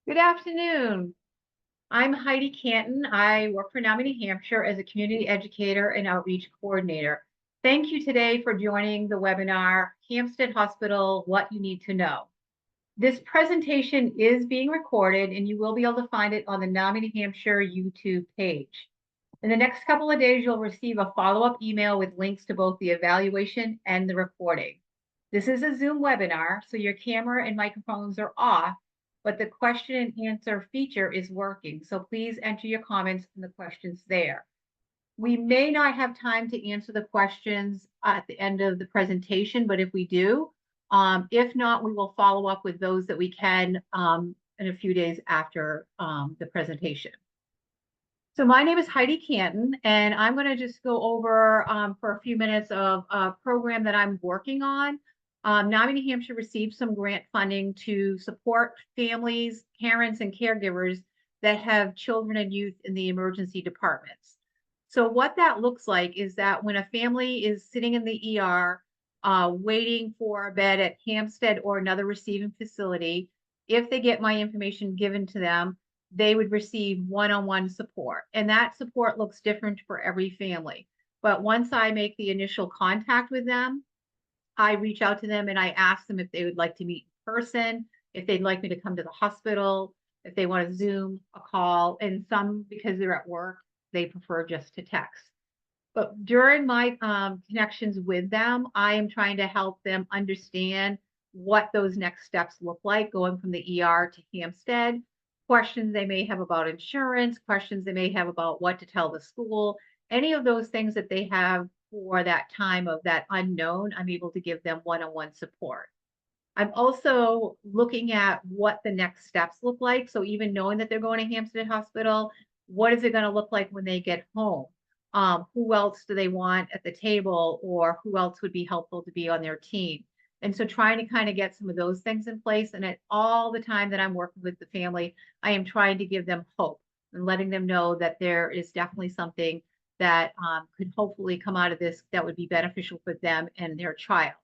Good afternoon. I'm Heidi Canton. I work for NAMI New Hampshire as a community educator and outreach coordinator. Thank you today for joining the webinar, Hampstead Hospital, What You Need to Know. This presentation is being recorded and you will be able to find it on the NAMI New Hampshire YouTube page. In the next couple of days, you'll receive a follow-up email with links to both the evaluation and the recording. This is a Zoom webinar, so your camera and microphones are off, but the question and answer feature is working. So please enter your comments and the questions there. We may not have time to answer the questions at the end of the presentation, but if we do, if not, we will follow up with those that we can in a few days after the presentation. So my name is Heidi Canton, and I'm going to just go over for a few minutes of a program that I'm working on. NAMI New Hampshire received some grant funding to support families, parents, and caregivers that have children and youth in the emergency departments. So what that looks like is that when a family is sitting in the ER, waiting for a bed at Hampstead or another receiving facility, if they get my information given to them, they would receive one-on-one support. And that support looks different for every family. But once I make the initial contact with them, I reach out to them and I ask them if they would like to meet in person, if they'd like me to come to the hospital, if they want to Zoom a call, and some, because they're at work, they prefer just to text. But during my connections with them, I am trying to help them understand what those next steps look like going from the ER to Hampstead, questions they may have about insurance, questions they may have about what to tell the school, any of those things that they have for that time of that unknown, I'm able to give them one-on-one support. I'm also looking at what the next steps look like. So even knowing that they're going to Hampstead Hospital, what is it going to look like when they get home? Who else do they want at the table, or who else would be helpful to be on their team? And so trying to kind of get some of those things in place. And at all the time that I'm working with the family, I am trying to give them hope and letting them know that there is definitely something that could hopefully come out of this that would be beneficial for them and their child.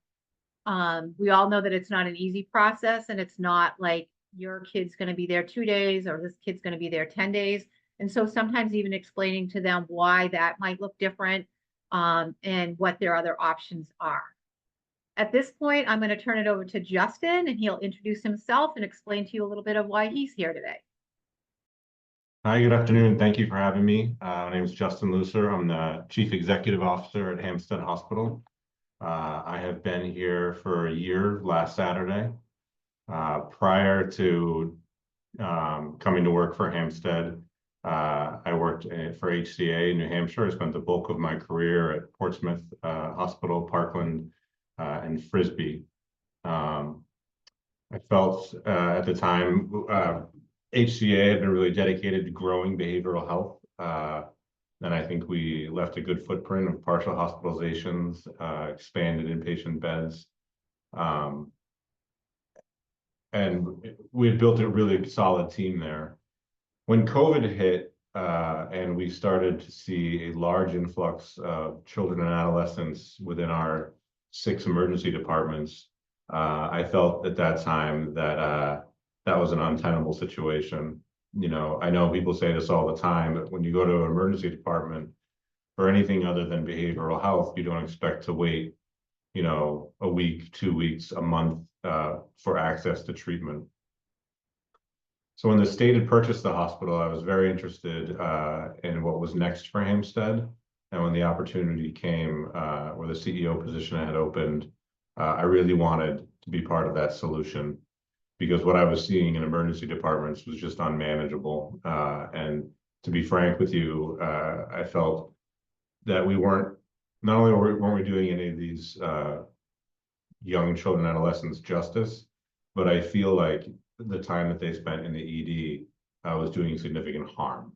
We all know that it's not an easy process, and it's not like your kid's going to be there 2 days or this kid's going to be there 10 days. And so sometimes even explaining to them why that might look different and what their other options are. At this point, I'm going to turn it over to Justin, and he'll introduce himself and explain to you a little bit of why he's here today. Hi, good afternoon. Thank you for having me. My name is Justin Lucer. I'm the Chief Executive Officer at Hampstead Hospital. I have been here for a year last Saturday. Prior to coming to work for Hampstead, I worked for HCA in New Hampshire. I spent the bulk of my career at Portsmouth Hospital, Parkland, and Frisbee. I felt at the time HCA had been really dedicated to growing behavioral health. And I think we left a good footprint of partial hospitalizations, expanded inpatient beds. And we had built a really solid team there. When COVID hit and we started to see a large influx of children and adolescents within our 6 emergency departments, I felt at that time that that was an untenable situation. You know, I know people say this all the time, but when you go to an emergency department for anything other than behavioral health, you don't expect to wait, you know, a week, 2 weeks, a month for access to treatment. So when the state had purchased the hospital, I was very interested in what was next for Hampstead. And when the opportunity came where the CEO position had opened, I really wanted to be part of that solution, because what I was seeing in emergency departments was just unmanageable. And to be frank with you, I felt that we weren't, not only weren't we doing any of these young children and adolescents justice, but I feel like the time that they spent in the ED was doing significant harm.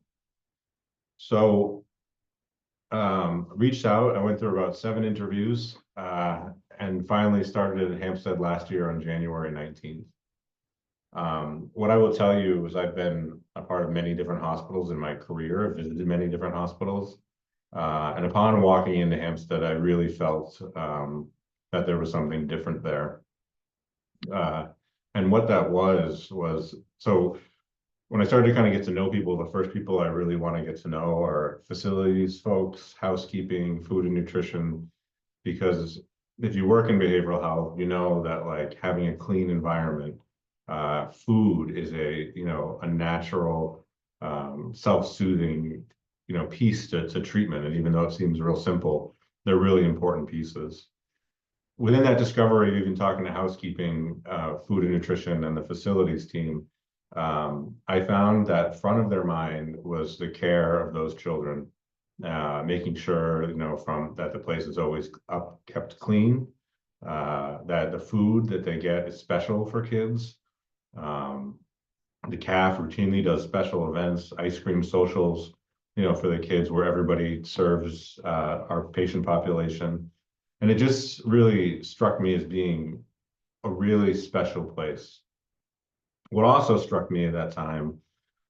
So reached out, I went through about 7 interviews and finally started at Hampstead last year on January 19th. What I will tell you is I've been a part of many different hospitals in my career. I've visited many different hospitals. And upon walking into Hampstead, I really felt that there was something different there. And what that was, so when I started to kind of get to know people, the first people I really want to get to know are facilities folks, housekeeping, food and nutrition, because if you work in behavioral health, you know that like having a clean environment, food is a natural, self-soothing, piece to treatment. And even though it seems real simple, they're really important pieces. Within that discovery, we've been talking to housekeeping, food and nutrition, and the facilities team. I found that front of their mind was the care of those children, making sure, from that the place is always kept clean, that the food that they get is special for kids. The CAF routinely does special events, ice cream socials, for the kids where everybody serves our patient population. And it just really struck me as being a really special place. What also struck me at that time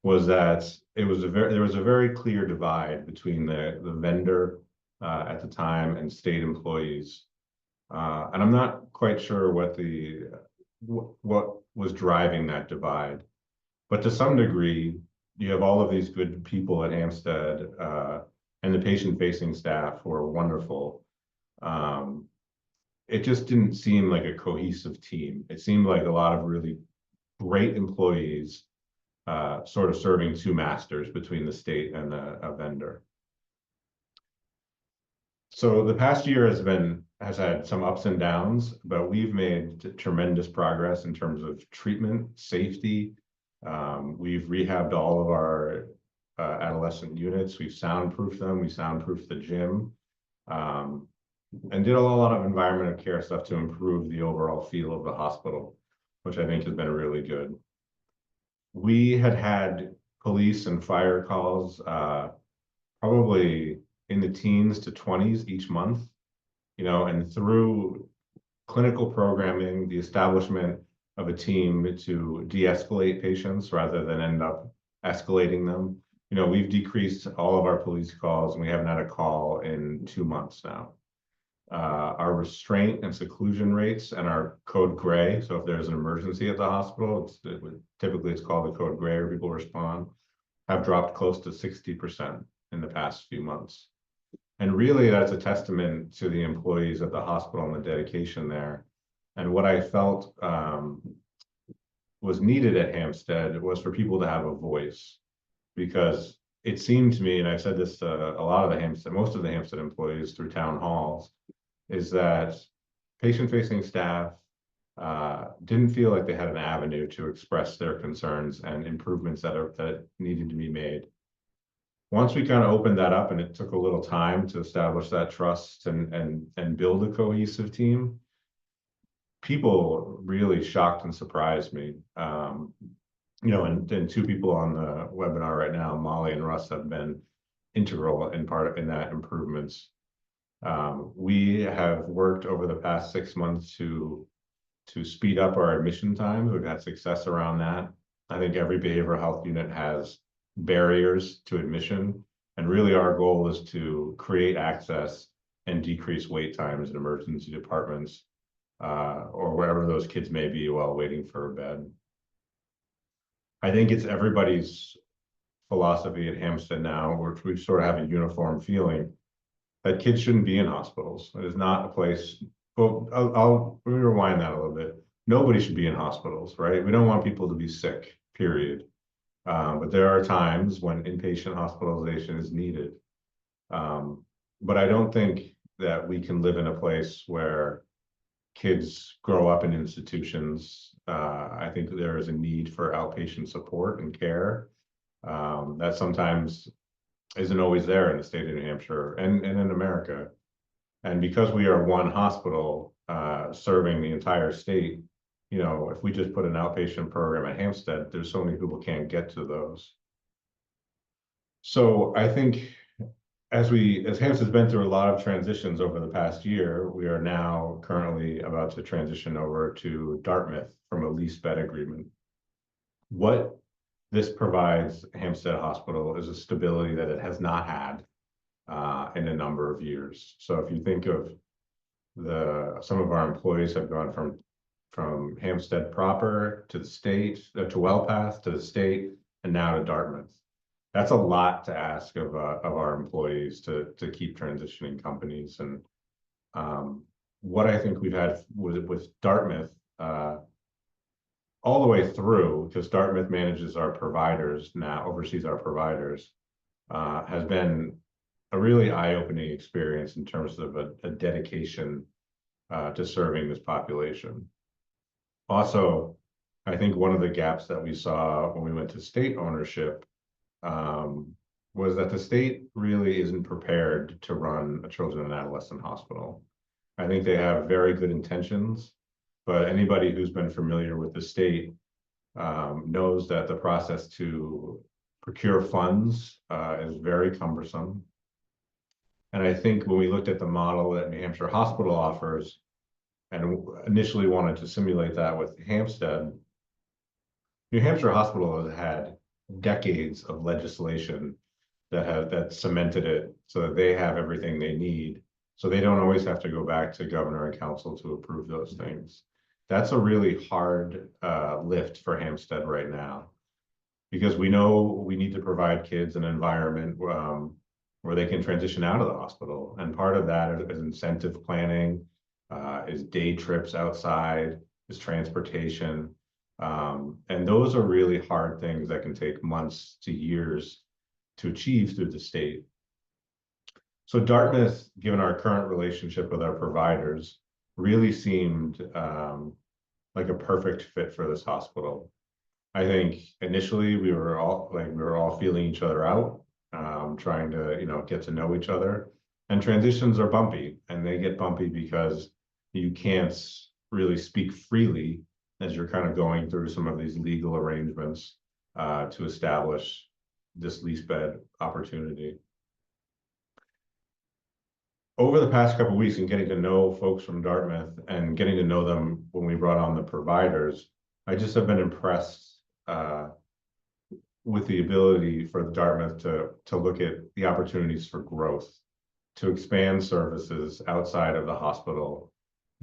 was that there was a very clear divide between the vendor at the time and state employees. And I'm not quite sure what was driving that divide. But to some degree, you have all of these good people at Hampstead, and the patient-facing staff who are wonderful. It just didn't seem like a cohesive team. It seemed like a lot of really great employees, sort of serving two masters between the state and a vendor. So the past year has had some ups and downs, but we've made tremendous progress in terms of treatment, safety. We've rehabbed all of our adolescent units. We've soundproofed them. We soundproofed the gym, and did a lot of environmental care stuff to improve the overall feel of the hospital, which I think has been really good. We had police and fire calls, probably in the teens to 20s each month, and through clinical programming, the establishment of a team to de-escalate patients rather than end up escalating them. We've decreased all of our police calls, and we haven't had a call in 2 months now. Our restraint and seclusion rates and our code gray, so if there's an emergency at the hospital, typically it's called the code gray, where people respond, have dropped close to 60% in the past few months. And really, that's a testament to the employees at the hospital and the dedication there. And what I felt was needed at Hampstead was for people to have a voice, because it seemed to me, and I've said this to most of the Hampstead employees through town halls, is that patient-facing staff didn't feel like they had an avenue to express their concerns and improvements that needed to be made. Once we kind of opened that up, and it took a little time to establish that trust and build a cohesive team, people really shocked and surprised me. And two people on the webinar right now, Molly and Russ, have been integral in that improvements. We have worked over the past 6 months to speed up our admission times. We've had success around that. I think every behavioral health unit has barriers to admission, and really our goal is to create access and decrease wait times in emergency departments, or wherever those kids may be while waiting for a bed. I think it's everybody's philosophy at Hampstead now, which we sort of have a uniform feeling, that kids shouldn't be in hospitals. It is not a place. Well, let me rewind that a little bit. Nobody should be in hospitals, right? We don't want people to be sick, period. But there are times when inpatient hospitalization is needed. But I don't think that we can live in a place where kids grow up in institutions. I think that there is a need for outpatient support and care that sometimes isn't always there in the state of New Hampshire and in America. And because we are one hospital serving the entire state, if we just put an outpatient program at Hampstead, there's so many people can't get to those. So I think as Hampstead's been through a lot of transitions over the past year, we are now currently about to transition over to Dartmouth from a lease bed agreement. What this provides Hampstead Hospital is a stability that it has not had in a number of years. So if you think of some of our employees have gone from Hampstead proper to the state, to Wellpath to the state, and now to Dartmouth. That's a lot to ask of our employees to keep transitioning companies. And what I think we've had with Dartmouth all the way through, because Dartmouth manages our providers now, oversees our providers, has been a really eye-opening experience in terms of a dedication to serving this population. Also, I think one of the gaps that we saw when we went to state ownership was that the state really isn't prepared to run a children and adolescent hospital. I think they have very good intentions, but anybody who's been familiar with the state knows that the process to procure funds is very cumbersome. And I think when we looked at the model that New Hampshire Hospital offers, and initially wanted to simulate that with Hampstead, New Hampshire Hospital has had decades of legislation that cemented it so that they have everything they need. So they don't always have to go back to governor and council to approve those things. That's a really hard lift for Hampstead right now, because we know we need to provide kids an environment where they can transition out of the hospital. And part of that is incentive planning, is day trips outside, is transportation. And those are really hard things that can take months to years to achieve through the state. So Dartmouth, given our current relationship with our providers, really seemed like a perfect fit for this hospital. I think initially we were all feeling each other out, trying to get to know each other. And transitions are bumpy, and they get bumpy because you can't really speak freely as you're kind of going through some of these legal arrangements to establish this lease bed opportunity. Over the past couple of weeks, and getting to know folks from Dartmouth and getting to know them when we brought on the providers, I just have been impressed with the ability for Dartmouth to look at the opportunities for growth, to expand services outside of the hospital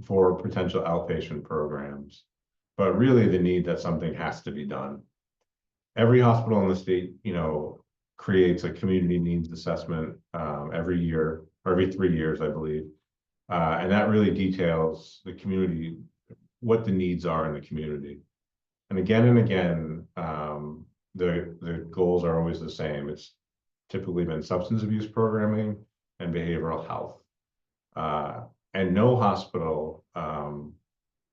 for potential outpatient programs, but really the need that something has to be done. Every hospital in the state, creates a community needs assessment every year, or every 3 years, I believe. And that really details the community, what the needs are in the community. And again, the goals are always the same. It's typically been substance abuse programming and behavioral health. And no hospital,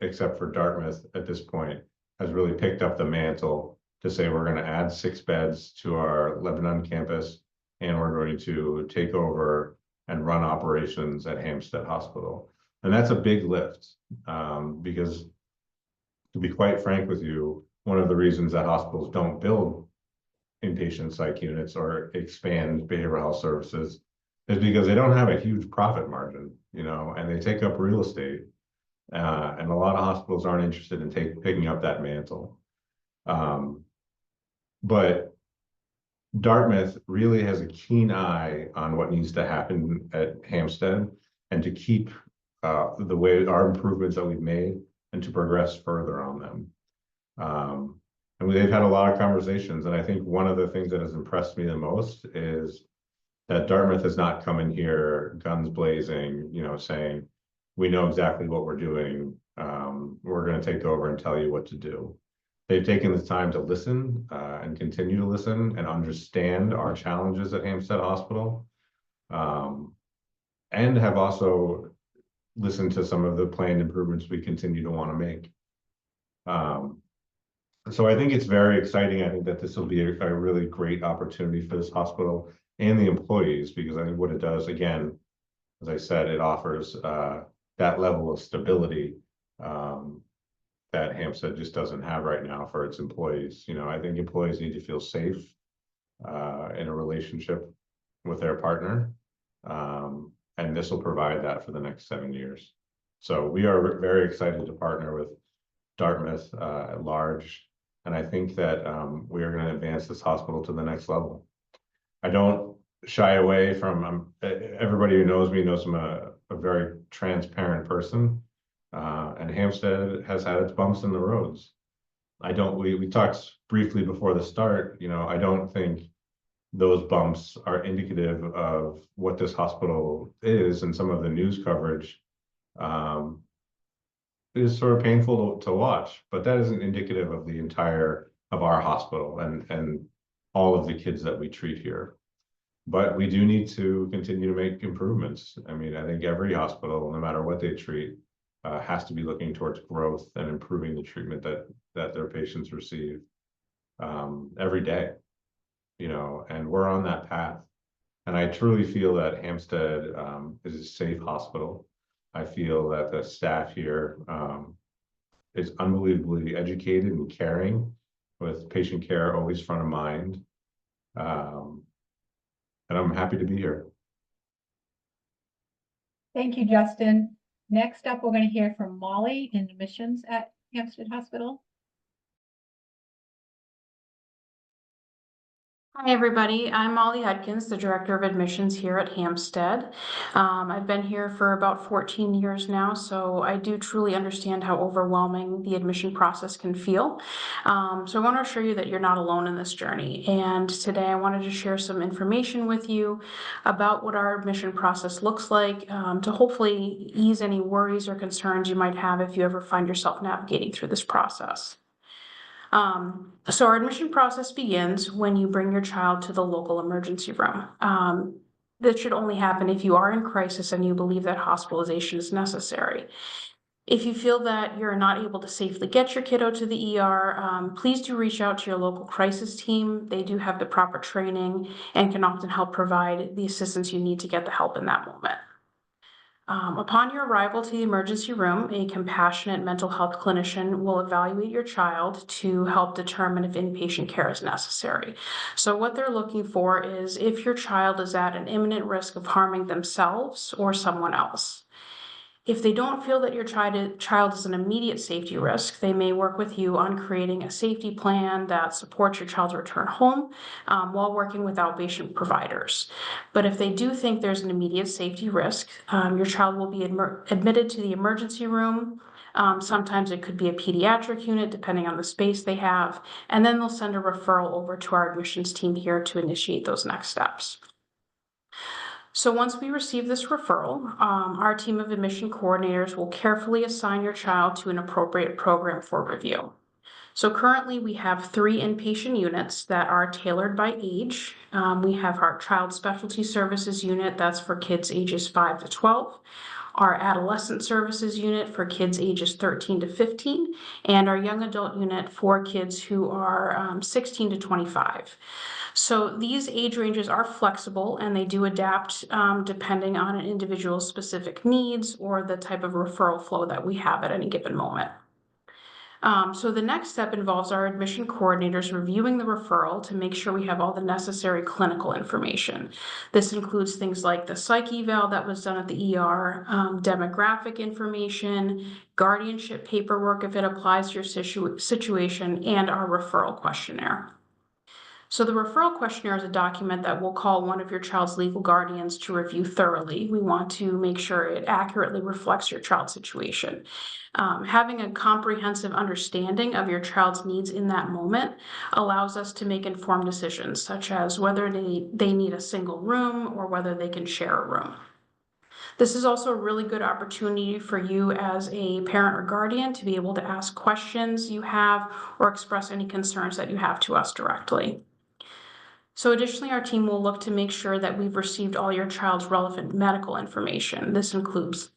except for Dartmouth at this point, has really picked up the mantle to say we're going to add 6 beds to our Lebanon campus, and we're going to take over and run operations at Hampstead Hospital. And that's a big lift, because to be quite frank with you, one of the reasons that hospitals don't build inpatient psych units or expand behavioral health services is because they don't have a huge profit margin, and they take up real estate. And a lot of hospitals aren't interested in picking up that mantle. But Dartmouth really has a keen eye on what needs to happen at Hampstead, and to keep the way our improvements that we've made and to progress further on them. And they've had a lot of conversations. And I think one of the things that has impressed me the most is that Dartmouth has not come in here guns blazing, saying, we know exactly what we're doing. We're going to take over and tell you what to do. They've taken the time to listen and continue to listen and understand our challenges at Hampstead Hospital, and have also listened to some of the planned improvements we continue to want to make. So I think it's very exciting. I think that this will be a really great opportunity for this hospital and the employees, because I think what it does, again, as I said, it offers that level of stability that Hampstead just doesn't have right now for its employees. I think employees need to feel safe in a relationship with their partner. And this will provide that for the next 7 years. So we are very excited to partner with Dartmouth at large. And I think that we are going to advance this hospital to the next level. I don't shy away from, everybody who knows me knows I'm a very transparent person. And Hampstead has had its bumps in the roads. we talked briefly before the start, I don't think those bumps are indicative of what this hospital is, and some of the news coverage is sort of painful to watch, but that isn't indicative of our hospital and all of the kids that we treat here. But we do need to continue to make improvements. I mean, I think every hospital, no matter what they treat, has to be looking towards growth and improving the treatment that their patients receive every day, and we're on that path. And I truly feel that Hampstead is a safe hospital. I feel that the staff here is unbelievably educated and caring, with patient care always front of mind. And I'm happy to be here. Thank you, Justin. Next up, we're going to hear from Molly in admissions at Hampstead Hospital. Hi, everybody. I'm Molly Hudkins, the Director of Admissions here at Hampstead. I've been here for about 14 years now, so I do truly understand how overwhelming the admission process can feel. So I want to assure you that you're not alone in this journey. And today I wanted to share some information with you about what our admission process looks like, to hopefully ease any worries or concerns you might have if you ever find yourself navigating through this process. So our admission process begins when you bring your child to the local emergency room. That should only happen if you are in crisis and you believe that hospitalization is necessary. If you feel that you're not able to safely get your kiddo to the ER, please do reach out to your local crisis team. They do have the proper training and can often help provide the assistance you need to get the help in that moment. Upon your arrival to the emergency room, a compassionate mental health clinician will evaluate your child to help determine if inpatient care is necessary. So what they're looking for is if your child is at an imminent risk of harming themselves or someone else. If they don't feel that your child is an immediate safety risk, they may work with you on creating a safety plan that supports your child's return home while working with outpatient providers. But if they do think there's an immediate safety risk, your child will be admitted to the emergency room. Sometimes it could be a pediatric unit, depending on the space they have, and then they'll send a referral over to our admissions team here to initiate those next steps. So once we receive this referral, our team of admission coordinators will carefully assign your child to an appropriate program for review. So currently we have 3 inpatient units that are tailored by age. We have our child specialty services unit, that's for kids ages 5 to 12. Our adolescent services unit for kids ages 13 to 15, and our young adult unit for kids who are 16 to 25. So these age ranges are flexible and they do adapt depending on an individual's specific needs or the type of referral flow that we have at any given moment. So the next step involves our admission coordinators reviewing the referral to make sure we have all the necessary clinical information. This includes things like the psych eval that was done at the ER, demographic information, guardianship paperwork if it applies to your situation, and our referral questionnaire. So the referral questionnaire is a document that we'll call one of your child's legal guardians to review thoroughly. We want to make sure it accurately reflects your child's situation. Having a comprehensive understanding of your child's needs in that moment allows us to make informed decisions, such as whether they need a single room or whether they can share a room. This is also a really good opportunity for you as a parent or guardian to be able to ask questions you have or express any concerns that you have to us directly. So additionally, our team will look to make sure that we've received all your child's relevant medical information. This includes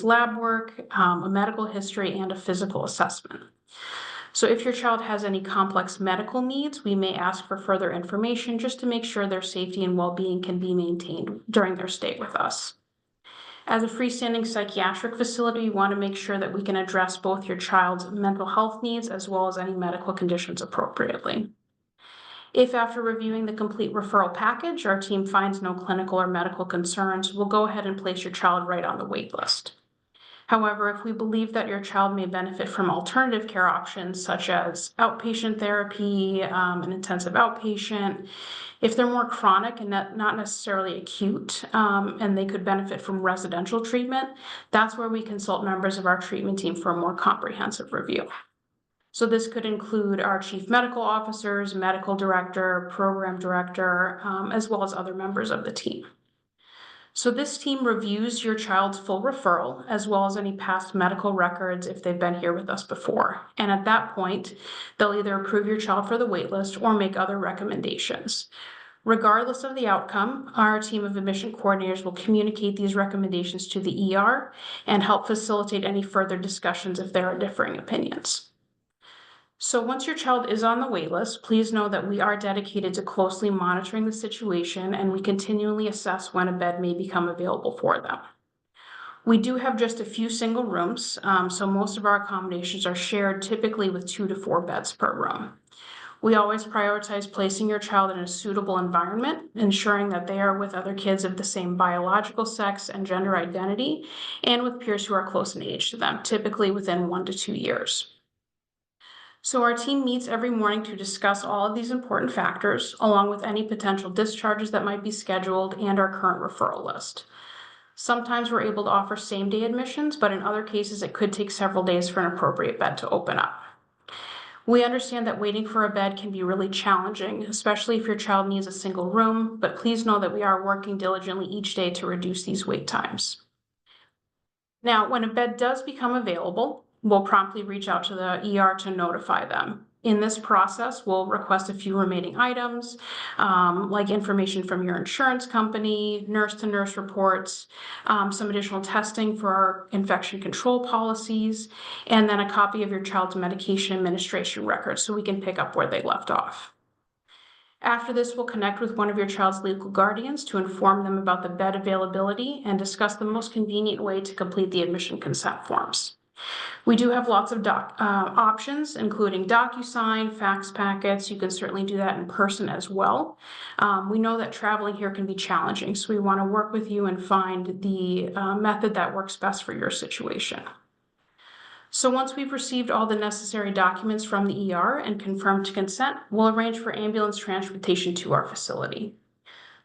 lab work, a medical history, and a physical assessment. So if your child has any complex medical needs, we may ask for further information just to make sure their safety and well-being can be maintained during their stay with us. As a freestanding psychiatric facility, we want to make sure that we can address both your child's mental health needs as well as any medical conditions appropriately. If after reviewing the complete referral package, our team finds no clinical or medical concerns, we'll go ahead and place your child right on the wait list. However, if we believe that your child may benefit from alternative care options such as outpatient therapy, an intensive outpatient, if they're more chronic and not necessarily acute, and they could benefit from residential treatment, that's where we consult members of our treatment team for a more comprehensive review. So this could include our chief medical officers, medical director, program director, as well as other members of the team. So this team reviews your child's full referral, as well as any past medical records if they've been here with us before. And at that point, they'll either approve your child for the waitlist or make other recommendations. Regardless of the outcome, our team of admission coordinators will communicate these recommendations to the ER and help facilitate any further discussions if there are differing opinions. So once your child is on the wait list, please know that we are dedicated to closely monitoring the situation, and we continually assess when a bed may become available for them. We do have just a few single rooms, so most of our accommodations are shared, typically with 2 to 4 beds per room. We always prioritize placing your child in a suitable environment, ensuring that they are with other kids of the same biological sex and gender identity, and with peers who are close in age to them, typically within 1 to 2 years. So our team meets every morning to discuss all of these important factors, along with any potential discharges that might be scheduled and our current referral list. Sometimes we're able to offer same-day admissions, but in other cases, it could take several days for an appropriate bed to open up. We understand that waiting for a bed can be really challenging, especially if your child needs a single room, but please know that we are working diligently each day to reduce these wait times. Now, when a bed does become available, we'll promptly reach out to the ER to notify them. In this process, we'll request a few remaining items, like information from your insurance company, nurse-to-nurse reports, some additional testing for our infection control policies, and then a copy of your child's medication administration records so we can pick up where they left off. After this, we'll connect with one of your child's legal guardians to inform them about the bed availability and discuss the most convenient way to complete the admission consent forms. We do have lots of options, including DocuSign, fax packets. You can certainly do that in person as well. We know that traveling here can be challenging, so we want to work with you and find the method that works best for your situation. So once we've received all the necessary documents from the ER and confirmed to consent, we'll arrange for ambulance transportation to our facility.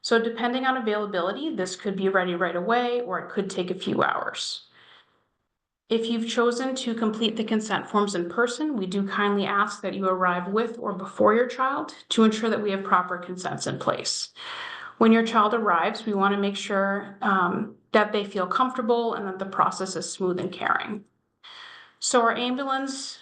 So depending on availability, this could be ready right away, or it could take a few hours. If you've chosen to complete the consent forms in person, we do kindly ask that you arrive with or before your child to ensure that we have proper consents in place. When your child arrives, we want to make sure that they feel comfortable and that the process is smooth and caring. So our ambulances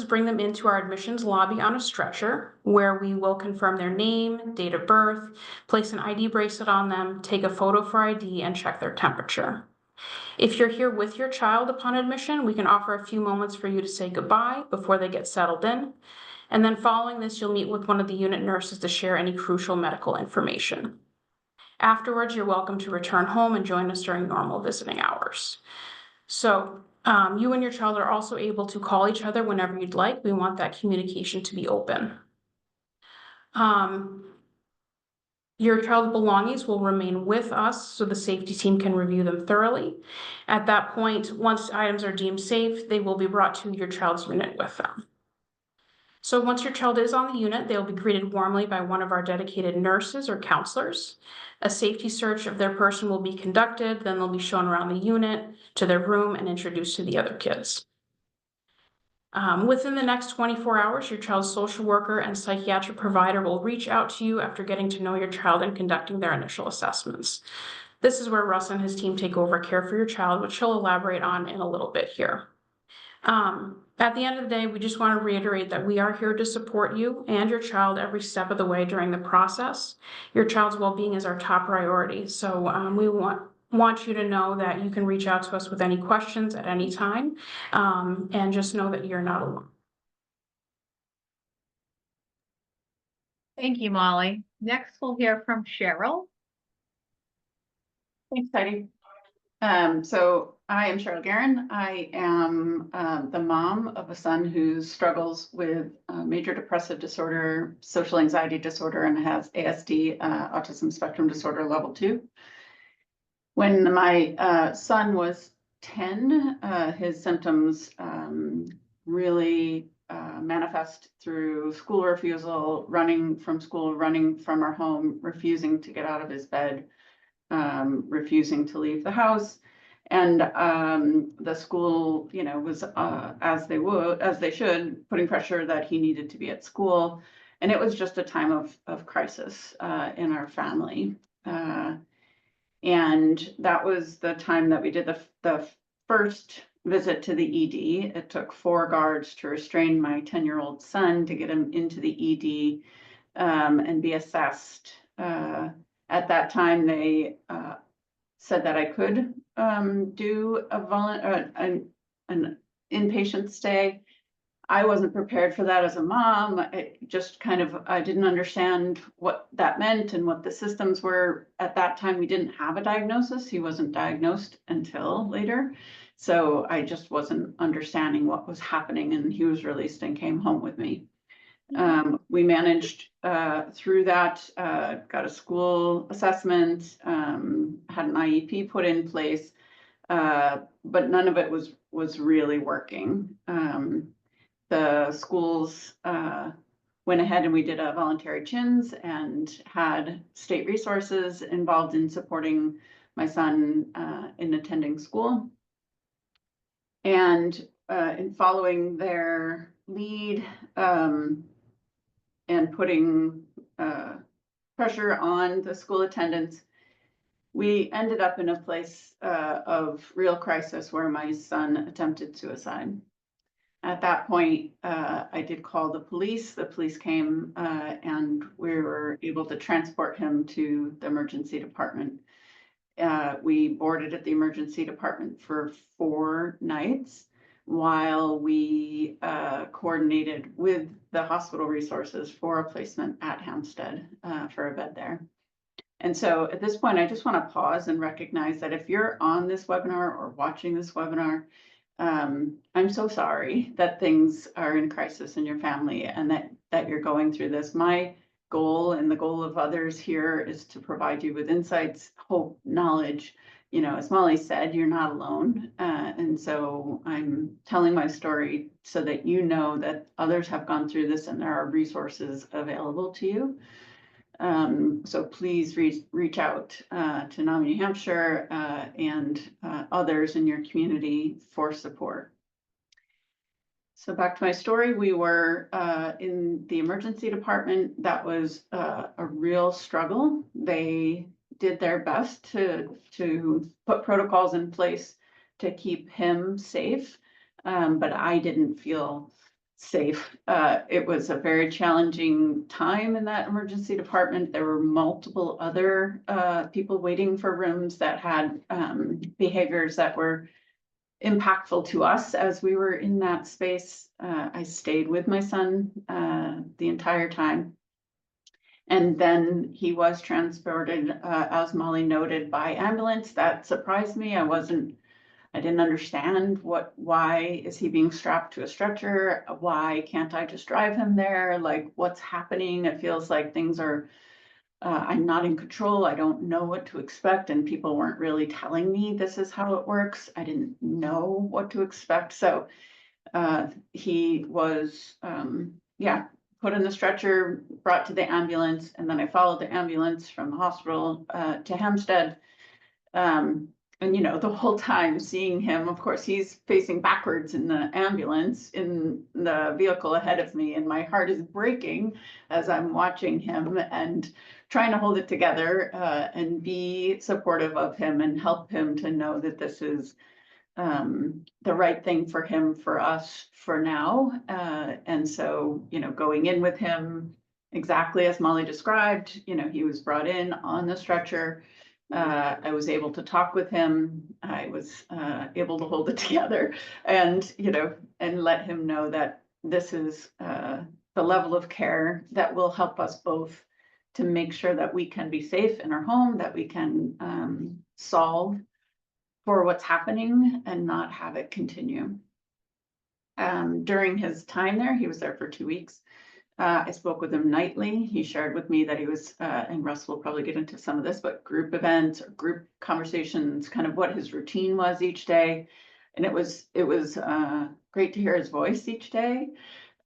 bring them into our admissions lobby on a stretcher, where we will confirm their name, date of birth, place an ID bracelet on them, take a photo for ID, and check their temperature. If you're here with your child upon admission, we can offer a few moments for you to say goodbye before they get settled in. And then following this, you'll meet with one of the unit nurses to share any crucial medical information. Afterwards, you're welcome to return home and join us during normal visiting hours. So you and your child are also able to call each other whenever you'd like. We want that communication to be open. Your child's belongings will remain with us so the safety team can review them thoroughly. At that point, once items are deemed safe, they will be brought to your child's unit with them. So once your child is on the unit, they will be greeted warmly by one of our dedicated nurses or counselors. A safety search of their person will be conducted, then they'll be shown around the unit to their room and introduced to the other kids. Within the next 24 hours, your child's social worker and psychiatric provider will reach out to you after getting to know your child and conducting their initial assessments. This is where Russ and his team take over care for your child, which he'll elaborate on in a little bit here. At the end of the day, we just want to reiterate that we are here to support you and your child every step of the way during the process. Your child's well-being is our top priority. So we want you to know that you can reach out to us with any questions at any time, and just know that you're not alone. Thank you, Molly. Next, we'll hear from Cheryl. Thanks, Heidi. So I am Cheryl Guerin. I am the mom of a son who struggles with major depressive disorder, social anxiety disorder, and has ASD, autism spectrum disorder level 2. When my son was 10, his symptoms really manifest through school refusal, running from school, running from our home, refusing to get out of his bed, refusing to leave the house. And the school, you know, was as they should, putting pressure that he needed to be at school. And it was just a time of crisis in our family. And that was the time that we did the first visit to the ED. It took 4 guards to restrain my 10-year-old son to get him into the ED and be assessed. At that time, they said that I could do an inpatient stay. I wasn't prepared for that as a mom. I didn't understand what that meant and what the systems were. At that time, we didn't have a diagnosis. He wasn't diagnosed until later. So I just wasn't understanding what was happening, and he was released and came home with me. We managed through that, got a school assessment, had an IEP put in place, but none of it was really working. The schools went ahead and we did a voluntary CHINS and had state resources involved in supporting my son in attending school. And in following their lead and putting pressure on the school attendants, we ended up in a place of real crisis where my son attempted suicide. At that point, I did call the police. The police came and we were able to transport him to the emergency department. We boarded at the emergency department for 4 nights while we coordinated with the hospital resources for a placement at Hampstead for a bed there. And so at this point, I just want to pause and recognize that if you're on this webinar or watching this webinar, I'm so sorry that things are in crisis in your family and that you're going through this. My goal and the goal of others here is to provide you with insights, hope, knowledge. You know, as Molly said, you're not alone. And so I'm telling my story so that you know that others have gone through this and there are resources available to you. So please reach out to NAMI New Hampshire and others in your community for support. So back to my story, we were in the emergency department. That was a real struggle. They did their best to put protocols in place to keep him safe, but I didn't feel safe. It was a very challenging time in that emergency department. There were multiple other people waiting for rooms that had behaviors that were impactful to us as we were in that space. I stayed with my son the entire time. And then he was transported, as Molly noted, by ambulance. That surprised me. I didn't understand why is he being strapped to a stretcher? Why can't I just drive him there? Like, what's happening? It feels like things are, I'm not in control. I don't know what to expect. And people weren't really telling me this is how it works. I didn't know what to expect. So he was, put in the stretcher, brought to the ambulance. And then I followed the ambulance from the hospital to Hampstead. And, you know, the whole time seeing him, of course, he's facing backwards in the ambulance in the vehicle ahead of me. And my heart is breaking as I'm watching him and trying to hold it together and be supportive of him and help him to know that this is the right thing for him, for us, for now. And so, you know, going in with him exactly as Molly described, you know, he was brought in on the stretcher. I was able to talk with him. I was able to hold it together and, you know, and let him know that this is the level of care that will help us both to make sure that we can be safe in our home, that we can solve for what's happening and not have it continue. During his time there, he was there for 2 weeks. I spoke with him nightly. He shared with me that he was, and Russ will probably get into some of this, but group events or group conversations, kind of what his routine was each day. And it was great to hear his voice each day.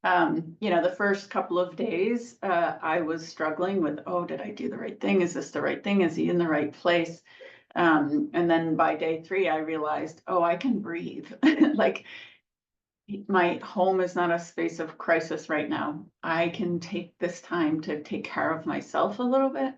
You know, the first couple of days, I was struggling with, oh, did I do the right thing? Is this the right thing? Is he in the right place? And then by day 3, I realized, oh, I can breathe. Like, my home is not a space of crisis right now. I can take this time to take care of myself a little bit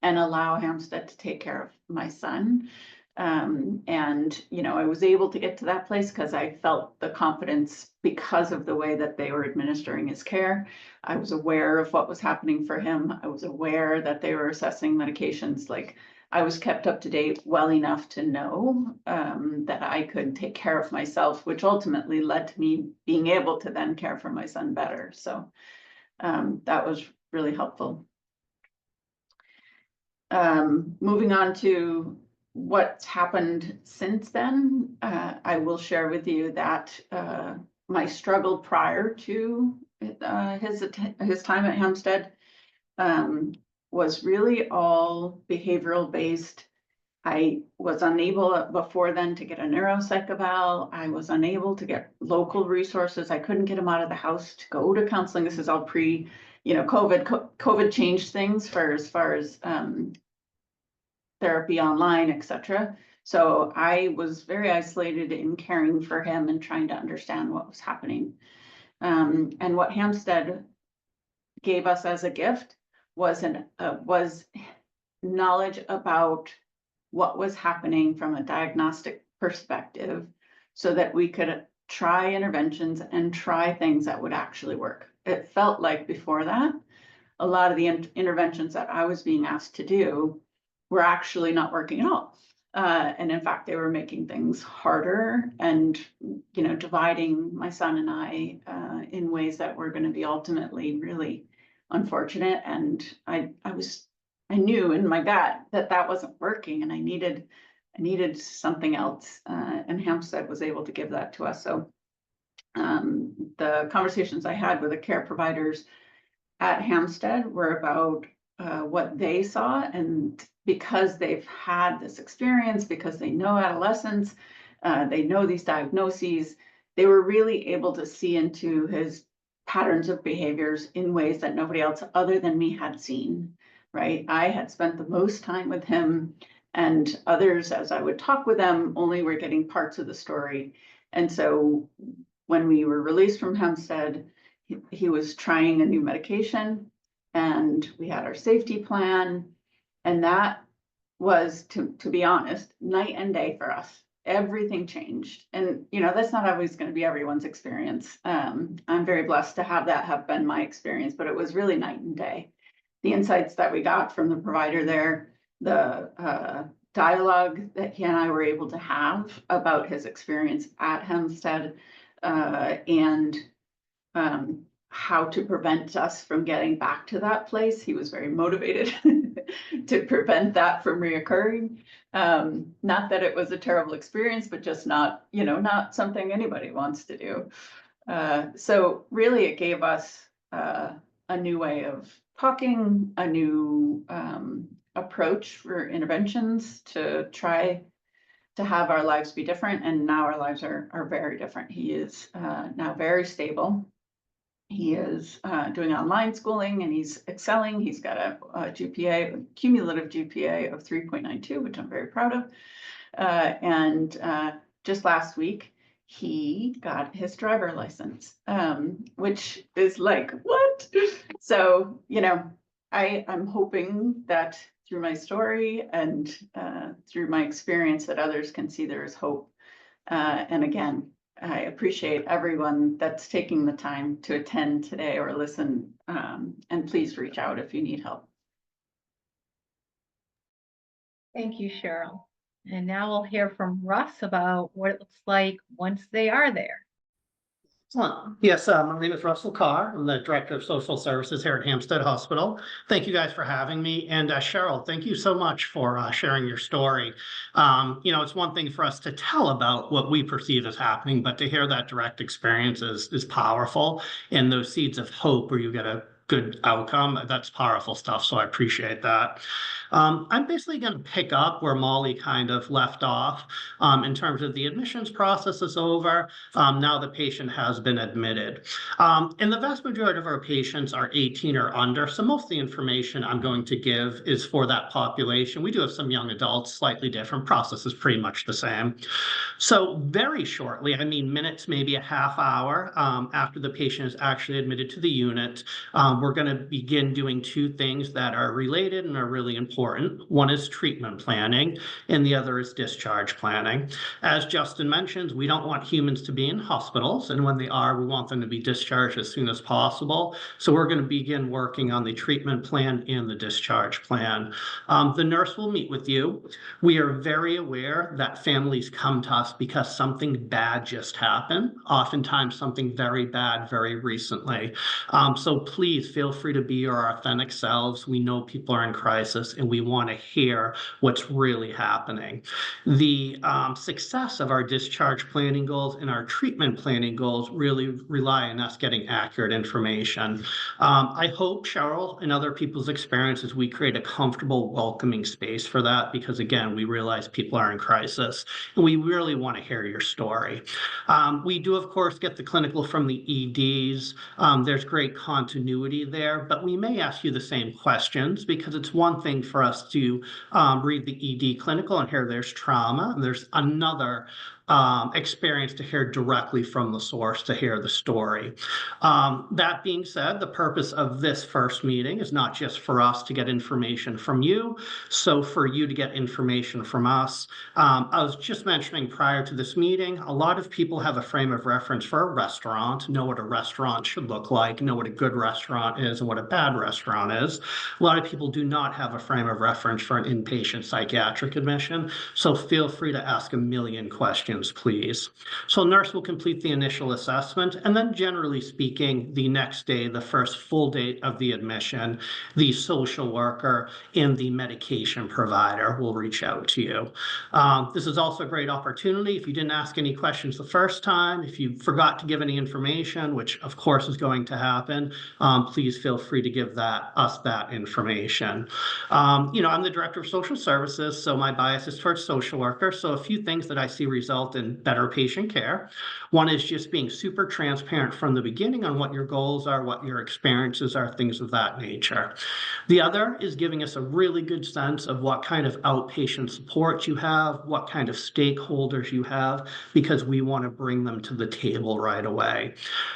and allow Hampstead to take care of my son. And, you know, I was able to get to that place because I felt the confidence because of the way that they were administering his care. I was aware of what was happening for him. I was aware that they were assessing medications. Like, I was kept up to date well enough to know that I could take care of myself, which ultimately led to me being able to then care for my son better. So that was really helpful. Moving on to what's happened since then, I will share with you that my struggle prior to his time at Hampstead was really all behavioral based. I was unable before then to get a neuropsych eval. I was unable to get local resources. I couldn't get him out of the house to go to counseling. This is all pre, you know, COVID. COVID changed things for as far as therapy online, etc. So I was very isolated in caring for him and trying to understand what was happening. And what Hampstead gave us as a gift was knowledge about what was happening from a diagnostic perspective so that we could try interventions and try things that would actually work. It felt like before that, a lot of the interventions that I was being asked to do were actually not working at all. And in fact, they were making things harder and, you know, dividing my son and I in ways that were going to be ultimately really unfortunate. And I knew in my gut that that wasn't working, and I needed something else. And Hampstead was able to give that to us. So the conversations I had with the care providers at Hampstead were about what they saw, and because they've had this experience, because they know adolescents, they know these diagnoses, they were really able to see into his patterns of behaviors in ways that nobody else other than me had seen, right? I had spent the most time with him, and others, as I would talk with them, only were getting parts of the story. And so when we were released from Hampstead, he was trying a new medication, and we had our safety plan. And that was, to be honest, night and day for us. Everything changed. And, you know, that's not always going to be everyone's experience. I'm very blessed to have that have been my experience, but it was really night and day. The insights that we got from the provider there, the dialogue that he and I were able to have about his experience at Hampstead, and how to prevent us from getting back to that place. He was very motivated to prevent that from reoccurring. Not that it was a terrible experience, but just not, you know, not something anybody wants to do. So really it gave us a new way of talking, a new approach for interventions to try to have our lives be different. And now our lives are very different. He is now very stable. He is doing online schooling and he's excelling. He's got a GPA, cumulative GPA of 3.92, which I'm very proud of. And just last week, he got his driver license, which is like, what? So, you know, I'm hoping that through my story and through my experience that others can see there is hope. And again, I appreciate everyone that's taking the time to attend today or listen, and please reach out if you need help. Thank you, Cheryl. And now we'll hear from Russ about what it looks like once they are there. Yes, my name is Russell Carr. I'm the Director of Social Services here at Hampstead Hospital. Thank you guys for having me. And Cheryl, thank you so much for sharing your story. You know, it's one thing for us to tell about what we perceive as happening, but to hear that direct experience is powerful. And those seeds of hope where you get a good outcome, that's powerful stuff. So I appreciate that. I'm basically going to pick up where Molly kind of left off in terms of the admissions process is over. Now the patient has been admitted. And the vast majority of our patients are 18 or under, so most of the information I'm going to give is for that population. We do have some young adults, slightly different. Process is pretty much the same. So very shortly, I mean minutes, maybe a half hour after the patient is actually admitted to the unit, we're going to begin doing two things that are related and are really important. One is treatment planning, and the other is discharge planning. As Justin mentioned, we don't want humans to be in hospitals, and when they are, we want them to be discharged as soon as possible. So we're going to begin working on the treatment plan and the discharge plan. The nurse will meet with you. We are very aware that families come to us because something bad just happened, oftentimes something very bad very recently. So please feel free to be your authentic selves. We know people are in crisis and we want to hear what's really happening. The success of our discharge planning goals and our treatment planning goals really rely on us getting accurate information. I hope, Cheryl, and other people's experiences, we create a comfortable, welcoming space for that because, again, we realize people are in crisis and we really want to hear your story. We do, of course, get the clinical from the EDs. There's great continuity there, but we may ask you the same questions because it's one thing for us to read the ED clinical and hear there's trauma, and there's another experience to hear directly from the source, to hear the story. That being said, the purpose of this first meeting is not just for us to get information from you, so for you to get information from us. I was just mentioning prior to this meeting, a lot of people have a frame of reference for a restaurant, know what a restaurant should look like, know what a good restaurant is and what a bad restaurant is. A lot of people do not have a frame of reference for an inpatient psychiatric admission, so feel free to ask a million questions, please. So nurse will complete the initial assessment, and then generally speaking, the next day, the first full day of the admission, the social worker and the medication provider will reach out to you. This is also a great opportunity. If you didn't ask any questions the first time, if you forgot to give any information, which of course is going to happen, please feel free to give us that information. I'm the director of social services, so my bias is towards social workers. So a few things that I see result in better patient care. One is just being super transparent from the beginning on what your goals are, what your experiences are, things of that nature. The other is giving us a really good sense of what kind of outpatient support you have, what kind of stakeholders you have, because we want to bring them to the table right away.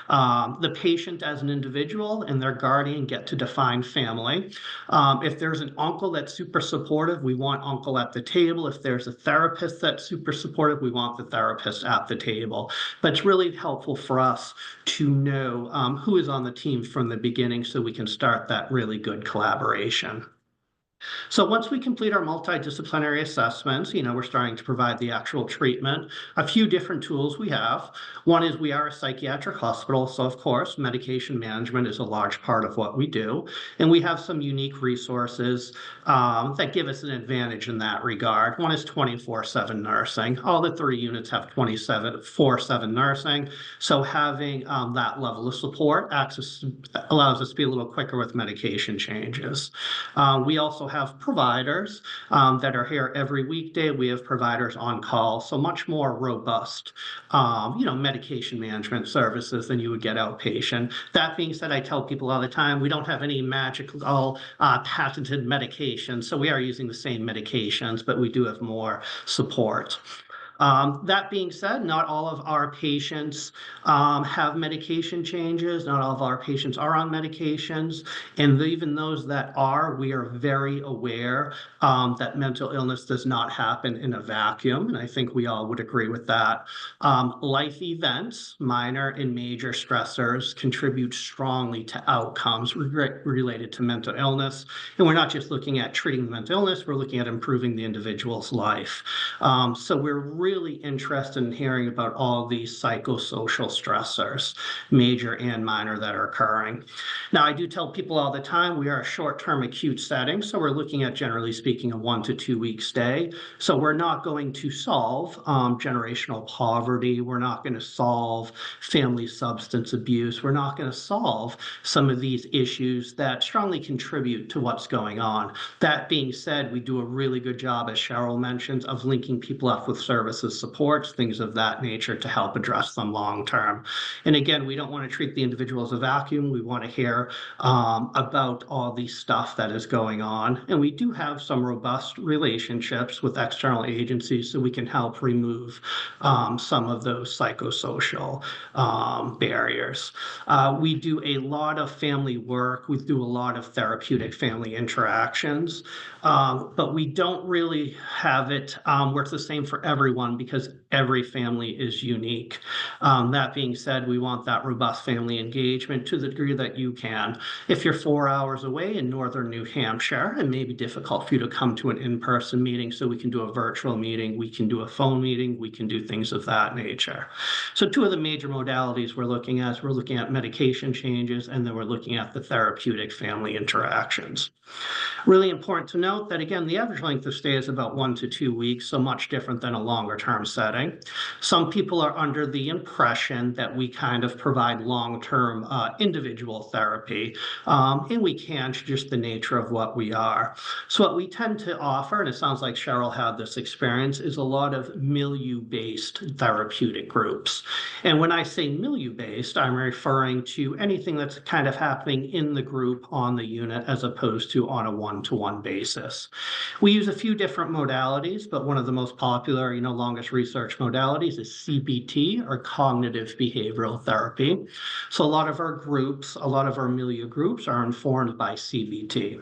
The patient as an individual and their guardian get to define family. If there's an uncle that's super supportive, we want uncle at the table. If there's a therapist that's super supportive, we want the therapist at the table. But it's really helpful for us to know who is on the team from the beginning so we can start that really good collaboration. So once we complete our multidisciplinary assessments, we're starting to provide the actual treatment. A few different tools we have. One is we are a psychiatric hospital, so of course, medication management is a large part of what we do. And we have some unique resources that give us an advantage in that regard. One is 24/7 nursing. All the 3 units have 24/7 nursing. So having that level of support allows us to be a little quicker with medication changes. We also have providers that are here every weekday. We have providers on call, so much more robust, medication management services than you would get outpatient. That being said, I tell people all the time, we don't have any magical patented medications, so we are using the same medications, but we do have more support. That being said, not all of our patients have medication changes. Not all of our patients are on medications. And even those that are, we are very aware that mental illness does not happen in a vacuum. And I think we all would agree with that. Life events, minor and major stressors, contribute strongly to outcomes related to mental illness. And we're not just looking at treating the mental illness, we're looking at improving the individual's life. So we're really interested in hearing about all these psychosocial stressors, major and minor, that are occurring. Now, I do tell people all the time, we are a short-term acute setting, so we're looking at, generally speaking, a 1 to 2 week stay. So we're not going to solve generational poverty. We're not going to solve family substance abuse. We're not going to solve some of these issues that strongly contribute to what's going on. That being said, we do a really good job, as Cheryl mentioned, of linking people up with services, supports, things of that nature to help address them long term. And again, we don't want to treat the individual as a vacuum. We want to hear about all the stuff that is going on. And we do have some robust relationships with external agencies so we can help remove some of those psychosocial barriers. We do a lot of family work. We do a lot of therapeutic family interactions, but we don't really have it where it's the same for everyone because every family is unique. That being said, we want that robust family engagement to the degree that you can. If you're 4 hours away in northern New Hampshire, it may be difficult for you to come to an in-person meeting, so we can do a virtual meeting, we can do a phone meeting, we can do things of that nature. So two of the major modalities we're looking at is we're looking at medication changes, and then we're looking at the therapeutic family interactions. Really important to note that, again, the average length of stay is about 1 to 2 weeks, so much different than a longer term setting. Some people are under the impression that we kind of provide long-term individual therapy, and we can't, just the nature of what we are. So what we tend to offer, and it sounds like Cheryl had this experience, is a lot of milieu-based therapeutic groups. And when I say milieu-based, I'm referring to anything that's kind of happening in the group on the unit as opposed to on a one-to-one basis. We use a few different modalities, but one of the most popular, longest research modalities is CBT, or cognitive behavioral therapy. So a lot of our groups, a lot of our milieu groups are informed by CBT.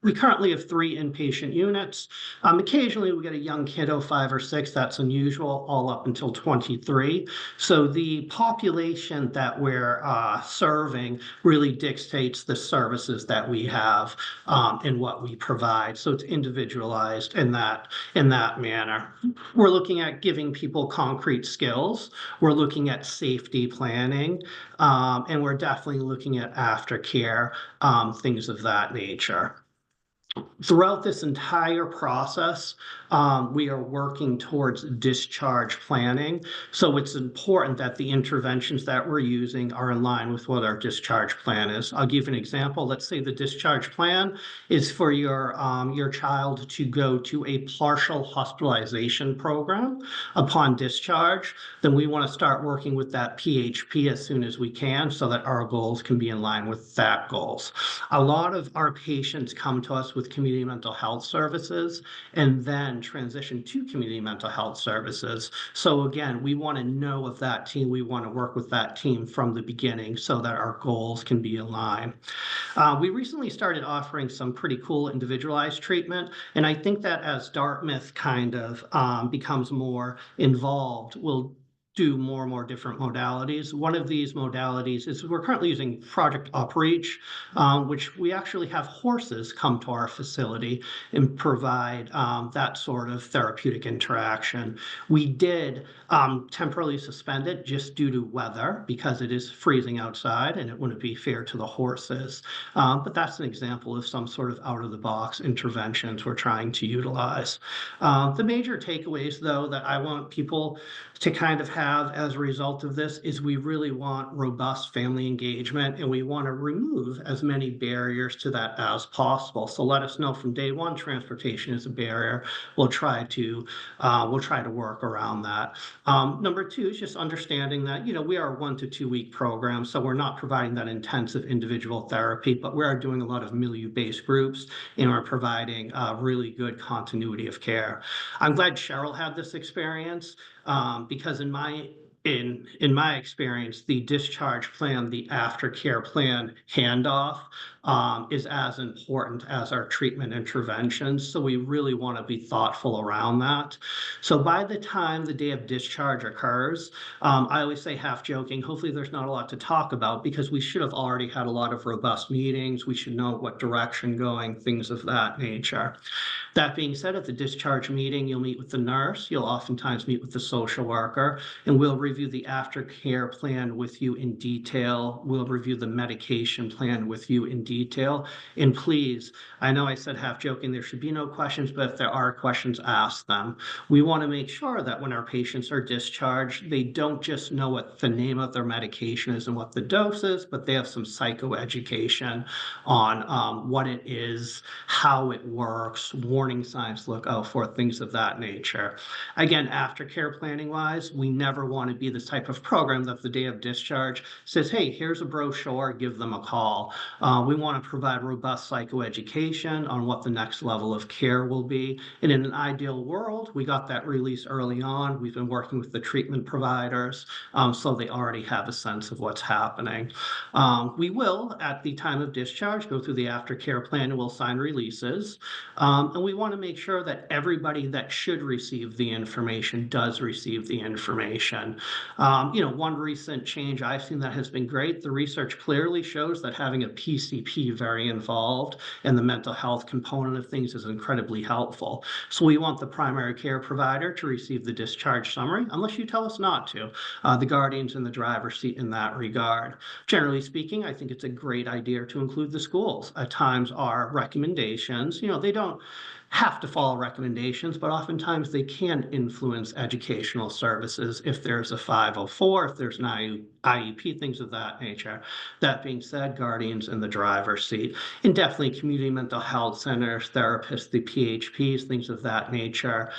We currently have 3 inpatient units. Occasionally we get a young kiddo, 5 or 6, that's unusual, all up until 23. So the population that we're serving really dictates the services that we have and what we provide. So it's individualized in that manner. We're looking at giving people concrete skills. We're looking at safety planning, and we're definitely looking at aftercare, things of that nature. Throughout this entire process, we are working towards discharge planning. So it's important that the interventions that we're using are in line with what our discharge plan is. I'll give an example. Let's say the discharge plan is for your child to go to a partial hospitalization program upon discharge. Then we want to start working with that PHP as soon as we can so that our goals can be in line with that goals. A lot of our patients come to us with community mental health services and then transition to community mental health services. So again, we want to know of that team. We want to work with that team from the beginning so that our goals can be aligned. We recently started offering some pretty cool individualized treatment, and I think that as Dartmouth kind of becomes more involved, we'll do more and more different modalities. One of these modalities is we're currently using Project UpReach, which we actually have horses come to our facility and provide that sort of therapeutic interaction. We did temporarily suspend it just due to weather because it is freezing outside and it wouldn't be fair to the horses. But that's an example of some sort of out-of-the-box interventions we're trying to utilize. The major takeaways, though, that I want people to kind of have as a result of this is we really want robust family engagement, and we want to remove as many barriers to that as possible. So let us know from day one transportation is a barrier. We'll try to work around that. Number 2 is just understanding that we are a 1 to 2 week program, so we're not providing that intensive individual therapy, but we are doing a lot of milieu-based groups, and we're providing really good continuity of care. I'm glad Cheryl had this experience. Because in my experience, the discharge plan, the aftercare plan handoff is as important as our treatment interventions. So we really want to be thoughtful around that. So by the time the day of discharge occurs, I always say, half joking, hopefully there's not a lot to talk about because we should have already had a lot of robust meetings. We should know what direction going, things of that nature. That being said, at the discharge meeting, you'll meet with the nurse, you'll oftentimes meet with the social worker, and we'll review the aftercare plan with you in detail. We'll review the medication plan with you in detail. And please, I know I said half joking, there should be no questions, but if there are questions, ask them. We want to make sure that when our patients are discharged, they don't just know what the name of their medication is and what the dose is, but they have some psychoeducation on what it is, how it works, warning signs to look out for, things of that nature. Again, aftercare planning wise, we never want to be the type of program that the day of discharge says, hey, here's a brochure, give them a call. We want to provide robust psychoeducation on what the next level of care will be. And in an ideal world, we got that release early on. We've been working with the treatment providers, so they already have a sense of what's happening. We will, at the time of discharge, go through the aftercare plan and we'll sign releases. And we want to make sure that everybody that should receive the information does receive the information. One recent change I've seen that has been great, the research clearly shows that having a PCP very involved in the mental health component of things is incredibly helpful. So we want the primary care provider to receive the discharge summary, unless you tell us not to. The guardians in the driver's seat in that regard. Generally speaking, I think it's a great idea to include the schools. At times our recommendations, they don't have to follow recommendations, but oftentimes they can influence educational services if there's a 504, if there's an IEP, things of that nature. That being said, guardians in the driver's seat, and definitely community mental health centers, therapists, the PHPs, things of that nature.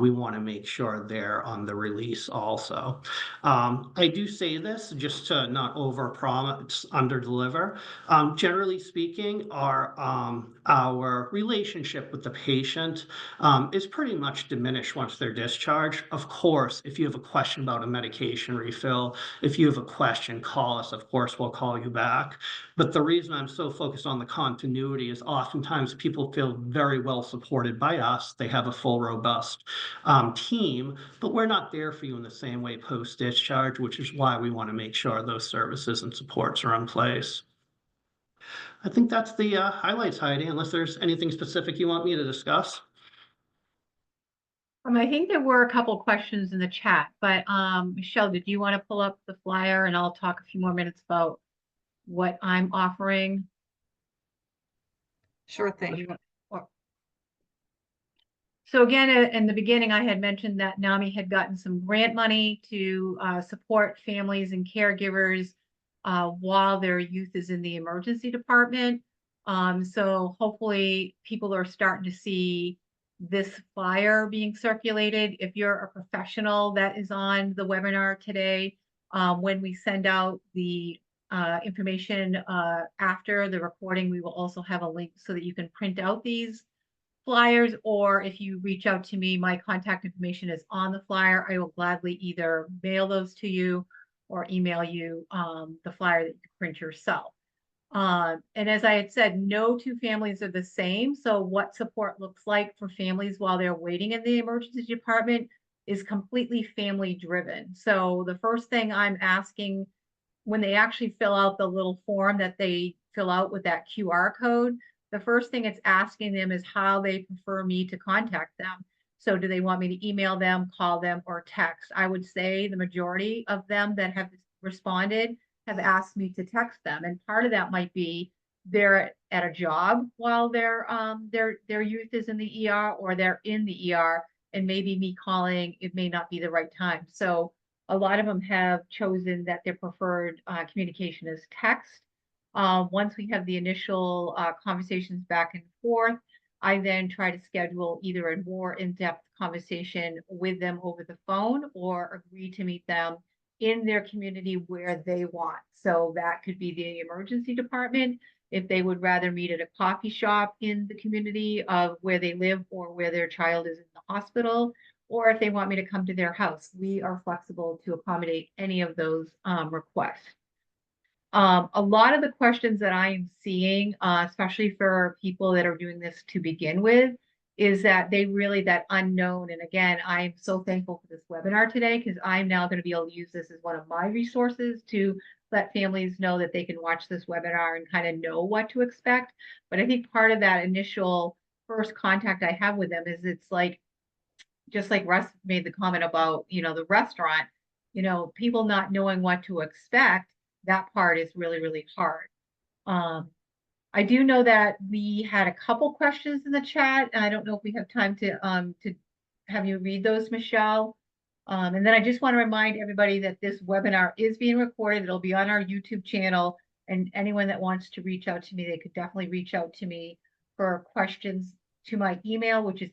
We want to make sure they're on the release also. I do say this just to not overpromise, underdeliver. Generally speaking, our relationship with the patient is pretty much diminished once they're discharged. Of course, if you have a question about a medication refill, if you have a question, call us. Of course, we'll call you back. But the reason I'm so focused on the continuity is oftentimes people feel very well supported by us. They have a full, robust team, but we're not there for you in the same way post-discharge, which is why we want to make sure those services and supports are in place. I think that's the highlights, Heidi, unless there's anything specific you want me to discuss. I think there were a couple questions in the chat, but Michelle, did you want to pull up the flyer and I'll talk a few more minutes about what I'm offering? Sure thing. So again, in the beginning, I had mentioned that NAMI had gotten some grant money to support families and caregivers while their youth is in the emergency department. So hopefully people are starting to see this flyer being circulated. If you're a professional that is on the webinar today, when we send out the information after the recording, we will also have a link so that you can print out these flyers, or if you reach out to me, my contact information is on the flyer. I will gladly either mail those to you or email you the flyer that you can print yourself. And as I had said, no two families are the same. So what support looks like for families while they're waiting in the emergency department is completely family driven. So the first thing I'm asking when they actually fill out the little form that they fill out with that QR code, the first thing it's asking them is how they prefer me to contact them. So do they want me to email them, call them, or text? I would say the majority of them that have responded have asked me to text them. And part of that might be they're at a job while their youth is in the ER, or they're in the ER, and maybe me calling, it may not be the right time. So a lot of them have chosen that their preferred communication is text. Once we have the initial conversations back and forth, I then try to schedule either a more in-depth conversation with them over the phone or agree to meet them in their community where they want. So that could be the emergency department, if they would rather meet at a coffee shop in the community of where they live or where their child is in the hospital, or if they want me to come to their house. We are flexible to accommodate any of those requests. A lot of the questions that I am seeing, especially for people that are doing this to begin with, is that they really, that unknown. And again, I'm so thankful for this webinar today, because I'm now going to be able to use this as one of my resources to let families know that they can watch this webinar and kind of know what to expect. But I think part of that initial first contact I have with them is it's like, just like Russ made the comment about, the restaurant, people not knowing what to expect, that part is really, really hard. I do know that we had a couple questions in the chat, and I don't know if we have time to have you read those, Michelle. And then I just want to remind everybody that this webinar is being recorded. It'll be on our YouTube channel, and anyone that wants to reach out to me, they could definitely reach out to me for questions to my email, which is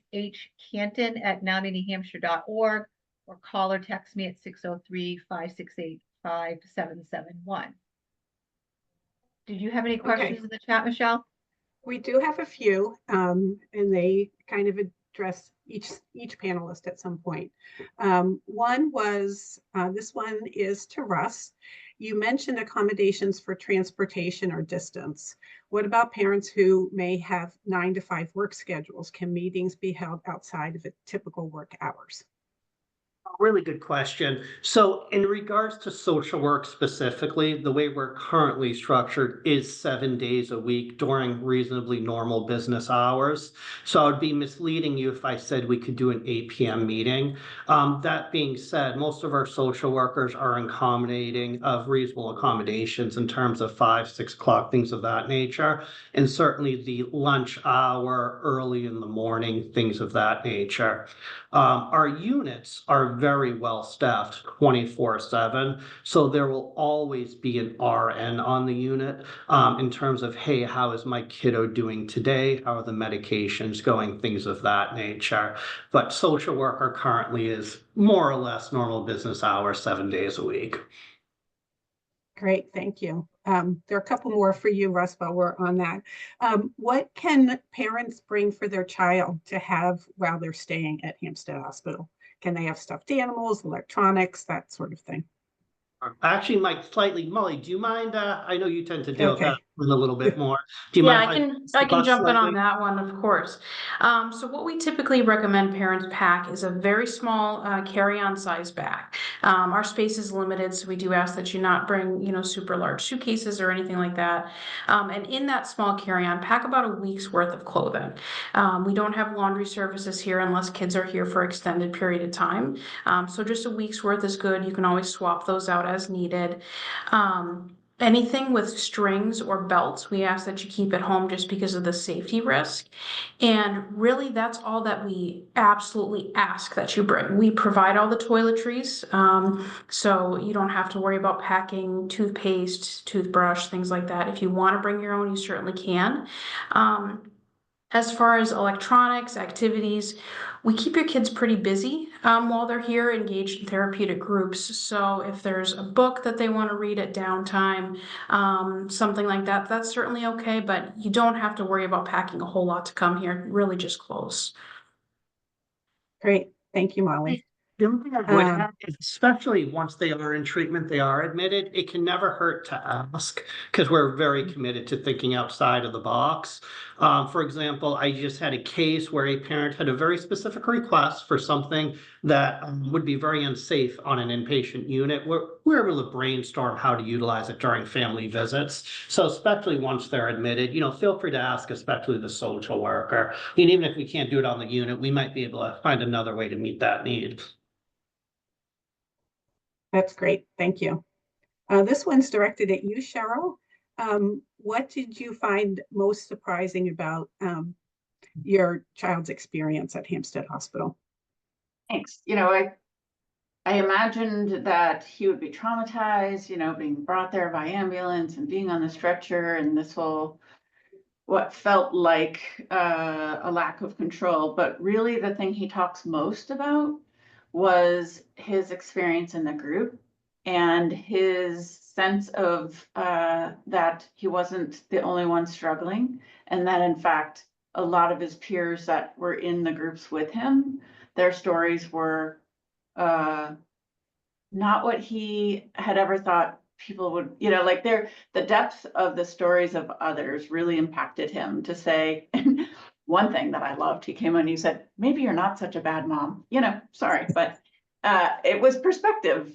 hcanton@nowmeanyhampshire.org, or call or text me at 603-568-5771. Did you have any questions in the chat, Michelle? We do have a few, and they kind of address each panelist at some point. One was, this one is to Russ. You mentioned accommodations for transportation or distance. What about parents who may have 9 to 5 work schedules? Can meetings be held outside of typical work hours? Really good question. So in regards to social work specifically, the way we're currently structured is 7 days a week during reasonably normal business hours. So I would be misleading you if I said we could do an 8 p.m. meeting. That being said, most of our social workers are accommodating of reasonable accommodations in terms of 5, 6 o'clock, things of that nature. And certainly the lunch hour, early in the morning, things of that nature. Our units are very well staffed 24/7. So there will always be an RN on the unit in terms of, hey, how is my kiddo doing today? How are the medications going? Things of that nature. But social worker currently is more or less normal business hours, 7 days a week. Great, thank you. There are a couple more for you, Russ, while we're on that. What can parents bring for their child to have while they're staying at Hampstead Hospital? Can they have stuffed animals, electronics, that sort of thing? Actually, Mike, slightly, Molly, do you mind? I know you tend to deal with Okay. that a little bit more. Do you Yeah, mind if I can bust jump in on slightly? that one, of course. So what we typically recommend parents pack is a very small carry-on size bag. Our space is limited, so we do ask that you not bring, super large suitcases or anything like that. And in that small carry-on, pack about a week's worth of clothing. We don't have laundry services here unless kids are here for extended period of time. So just a week's worth is good. You can always swap those out as needed. Anything with strings or belts, we ask that you keep at home just because of the safety risk. And really, that's all that we absolutely ask that you bring. We provide all the toiletries, so you don't have to worry about packing toothpaste, toothbrush, things like that. If you want to bring your own, you certainly can. As far as electronics, activities, we keep your kids pretty busy while they're here engaged in therapeutic groups. So if there's a book that they want to read at downtime, something like that, that's certainly okay, but you don't have to worry about packing a whole lot to come here, really just close. Great, thank you, Molly. The only thing I would add is, especially once they are in treatment, they are admitted, it can never hurt to ask, because we're very committed to thinking outside of the box. For example, I just had a case where a parent had a very specific request for something that would be very unsafe on an inpatient unit. We're able to brainstorm how to utilize it during family visits. So especially once they're admitted, feel free to ask, especially the social worker. And even if we can't do it on the unit, we might be able to find another way to meet that need. That's great, thank you. This one's directed at you, Cheryl. What did you find most surprising about your child's experience at Hampstead Hospital? Thanks. I imagined that he would be traumatized, being brought there by ambulance and being on the stretcher, and what felt like a lack of control. But really the thing he talks most about was his experience in the group and his sense of that he wasn't the only one struggling, and that in fact a lot of his peers that were in the groups with him, their stories were not what he had ever thought people would, the depth of the stories of others really impacted him to say. And one thing that I loved, he came on and he said, maybe you're not such a bad mom, sorry, but it was perspective,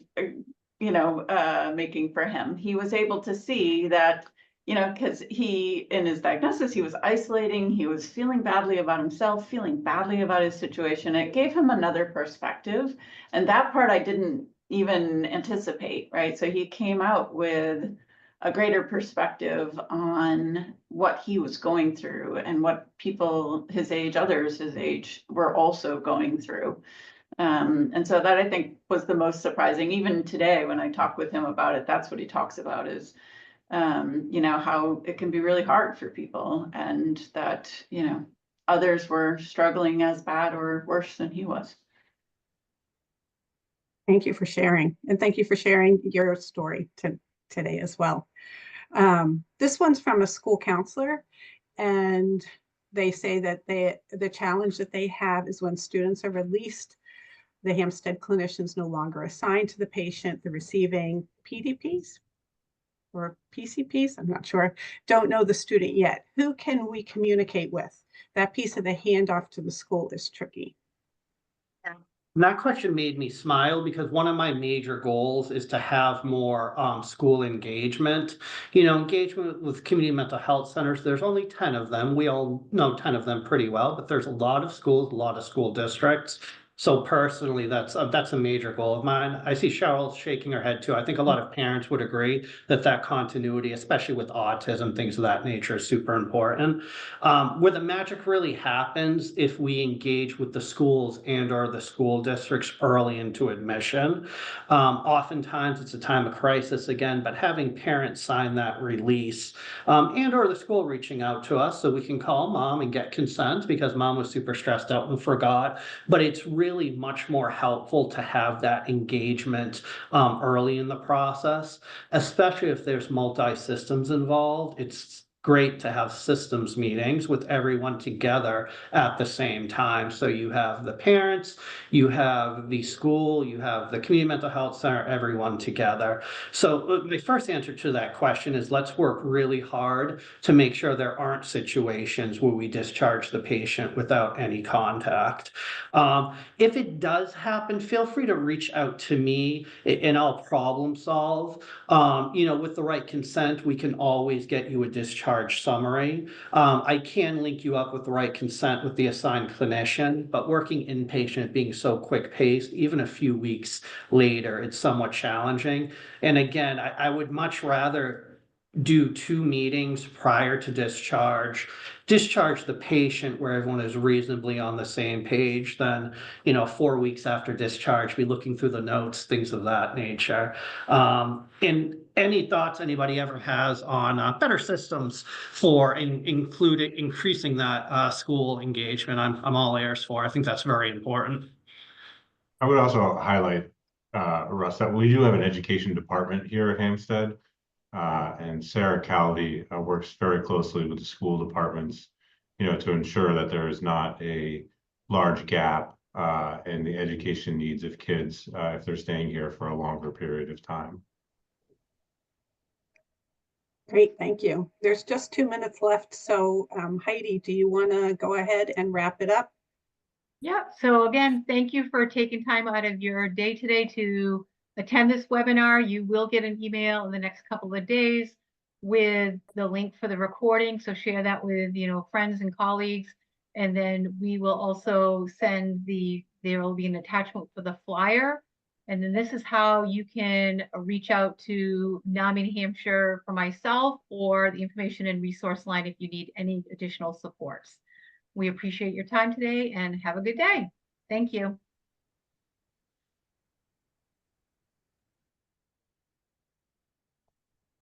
making for him. He was able to see that you know, because he, in his diagnosis, he was isolating, he was feeling badly about himself, feeling badly about his situation. It gave him another perspective. And that part I didn't even anticipate, right? So he came out with a greater perspective on what he was going through and what people his age, others his age, were also going through. And so that I think was the most surprising. Even today, when I talk with him about it, that's what he talks about is, you know, how it can be really hard for people and that, you know, others were struggling as bad or worse than he was. Thank you for sharing, and thank you for sharing your story today as well. This one's from a school counselor, and they say that the challenge that they have is when students are released, the Hampstead clinicians no longer assign to the patient the receiving PDPs or PCPs, I'm not sure, don't know the student yet. Who can we communicate with? That piece of the handoff to the school is tricky. That question made me smile because one of my major goals is to have more school engagement. You know, engagement with community mental health centers. There's only 10 of them. We all know 10 of them pretty well, but there's a lot of schools, a lot of school districts. So personally, that's a major goal of mine. I see Cheryl shaking her head too. I think a lot of parents would agree that continuity, especially with autism, things of that nature, is super important. Where the magic really happens if we engage with the schools and or the school districts early into admission. Oftentimes it's a time of crisis again, but having parents sign that release and or the school reaching out to us so we can call mom and get consent because mom was super stressed out and forgot. But it's really much more helpful to have that engagement early in the process, especially if there's multi-systems involved. It's great to have systems meetings with everyone together at the same time. So you have the parents, you have the school, you have the community mental health center, everyone together. So the first answer to that question is let's work really hard to make sure there aren't situations where we discharge the patient without any contact. If it does happen, feel free to reach out to me and I'll problem solve. You know, with the right consent, we can always get you a discharge summary. I can link you up with the right consent with the assigned clinician, but working inpatient being so quick paced, even a few weeks later, it's somewhat challenging. And again, I would much rather do 2 meetings prior to discharge the patient where everyone is reasonably on the same page than, you know, 4 weeks after discharge, be looking through the notes, things of that nature. And any thoughts anybody ever has on better systems for increasing that school engagement, I'm all ears for. I think that's very important. I would also highlight, Russ, that we do have an education department here at Hampstead. And Sarah Caldy works very closely with the school departments, you know, to ensure that there is not a large gap in the education needs of kids if they're staying here for a longer period of time. Great, thank you. There's just 2 minutes left. So Heidi, do you want to go ahead and wrap it up? Yeah, so again, thank you for taking time out of your day today to attend this webinar. You will get an email in the next couple of days with the link for the recording. So share that with, you know, friends and colleagues. And then we will also send there will be an attachment for the flyer. And then this is how you can reach out to NAMI New Hampshire for myself or the information and resource line if you need any additional supports. We appreciate your time today and have a good day. Thank you.